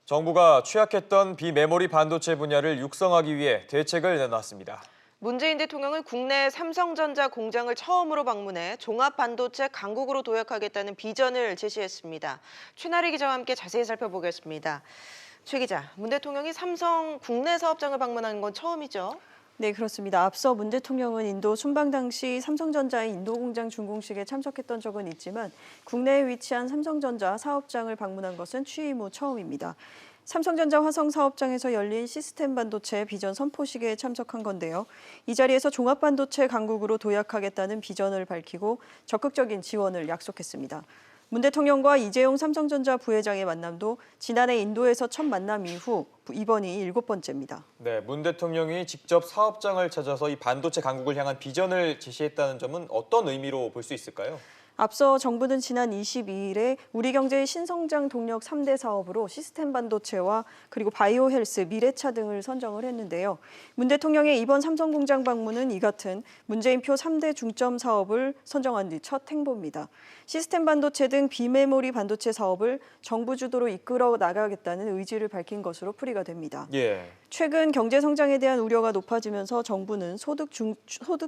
정부가 취약했던 비메모리 반도체 분야를 육성하기 위해 대책을 내놨습니다. 문재인 대통령은 국내 삼성전자 공장을 처음으로 방문해 종합 반도체 강국으로 도약하겠다는 비전을 제시했습니다. 최나리 기자와 함께 자세히 살펴보겠습니다. 최 기자, 문 대통령이 삼성 국내 사업장을 방문한 건 처음이죠? 네, 그렇습니다. 앞서 문 대통령은 인도 순방 당시 삼성전자의 인도 공장 준공식에 참석했던 적은 있지만 국내에 위치한 삼성전자 사업장을 방문한 것은 취임 후 처음입니다. 삼성전자 화성 사업장에서 열린 시스템 반도체 비전 선포식에 참석한 건데요. 이 자리에서 종합 반도체 강국으로 도약하겠다는 비전을 밝히고 적극적인 지원을 약속했습니다. 문 대통령과 이재용 삼성전자 부회장의 만남도 지난해 인도에서 첫 만남 이후 이번이 7번째입니다. 네, 문 대통령이 직접 사업장을 찾아서 이 반도체 강국을 향한 비전을 제시했다는 점은 어떤 의미로 볼 수 있을까요? 앞서 정부는 지난 22일에 우리 경제의 신성장 동력 3대 사업으로 시스템 반도체와 그리고 바이오 헬스, 미래차 등을 선정을 했는데요. 문 대통령의 이번 삼성 공장 방문은 이 같은 문재인표 3대 중점 사업을 선정한 뒤 첫 행보입니다. 시스템 반도체 등 비메모리 반도체 사업을 정부 주도로 이끌어 나가겠다는 의지를 밝힌 것으로 풀이가 됩니다. 예. 최근 경제 성장에 대한 우려가 높아지면서 정부는 소득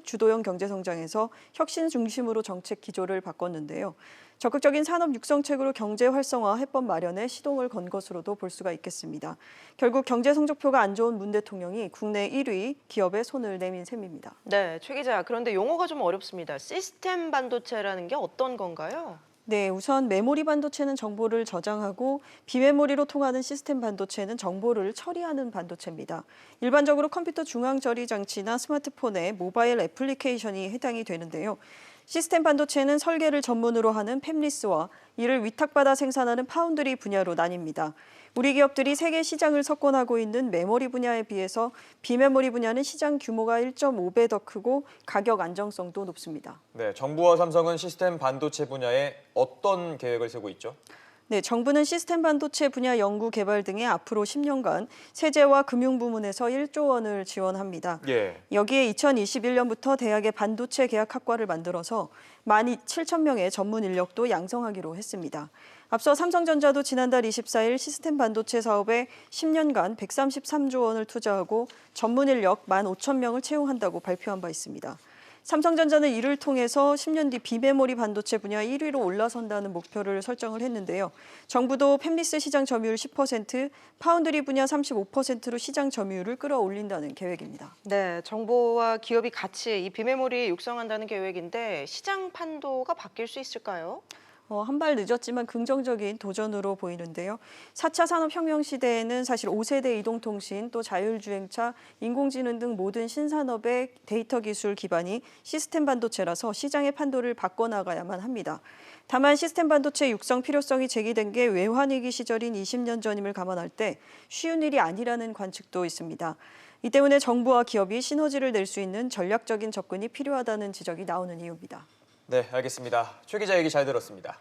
주도형 경제 성장에서 혁신 중심으로 정책 기조를 바꿨는데요. 적극적인 산업 육성책으로 경제 활성화 해법 마련에 시동을 건 것으로도 볼 수가 있겠습니다. 결국 경제 성적표가 안 좋은 문 대통령이 국내 1위 기업에 손을 내민 셈입니다. 네, 최 기자, 그런데 용어가 좀 어렵습니다. 시스템 반도체라는 게 어떤 건가요? 네, 우선 메모리 반도체는 정보를 저장하고 비메모리로 통하는 시스템 반도체는 정보를 처리하는 반도체입니다. 일반적으로 컴퓨터 중앙 처리 장치나 스마트폰의 모바일 애플리케이션이 해당이 되는데요. 시스템 반도체는 설계를 전문으로 하는 팹리스와 이를 위탁받아 생산하는 파운드리 분야로 나뉩니다. 우리 기업들이 세계 시장을 석권하고 있는 메모리 분야에 비해서 비메모리 분야는 시장 규모가 1.5배 더 크고 가격 안정성도 높습니다. 네, 정부와 삼성은 시스템 반도체 분야에 어떤 계획을 세우고 있죠? 네, 정부는 시스템 반도체 분야 연구 개발 등에 앞으로 10년간 세제와 금융 부문에서 1조 원을 지원합니다. 예. 여기에 2021년부터 대학의 반도체 계약학과를 만들어서 17,000명의 전문 인력도 양성하기로 했습니다. 앞서 삼성전자도 지난달 24일 시스템 반도체 사업에 10년간 133조 원을 투자하고 전문 인력 15,000명을 채용한다고 발표한 바 있습니다. 삼성전자는 이를 통해서 10년 뒤 비메모리 반도체 분야 1위로 올라선다는 목표를 설정을 했는데요. 정부도 팹리스 시장 점유율 10%, 파운드리 분야 35%로 시장 점유율을 끌어올린다는 계획입니다. 네, 정부와 기업이 같이 이 비메모리 육성한다는 계획인데 시장 판도가 바뀔 수 있을까요? 한 발 늦었지만 긍정적인 도전으로 보이는데요. 4차 산업혁명 시대에는 사실 5세대 이동통신, 또 자율주행차, 인공지능 등 모든 신산업의 데이터 기술 기반이 시스템 반도체라서 시장의 판도를 바꿔나가야만 합니다. 다만 시스템 반도체 육성 필요성이 제기된 게 외환위기 시절인 20년 전임을 감안할 때 쉬운 일이 아니라는 관측도 있습니다. 이 때문에 정부와 기업이 시너지를 낼 수 있는 전략적인 접근이 필요하다는 지적이 나오는 이유입니다. 네, 알겠습니다. 최 기자 얘기 잘 들었습니다.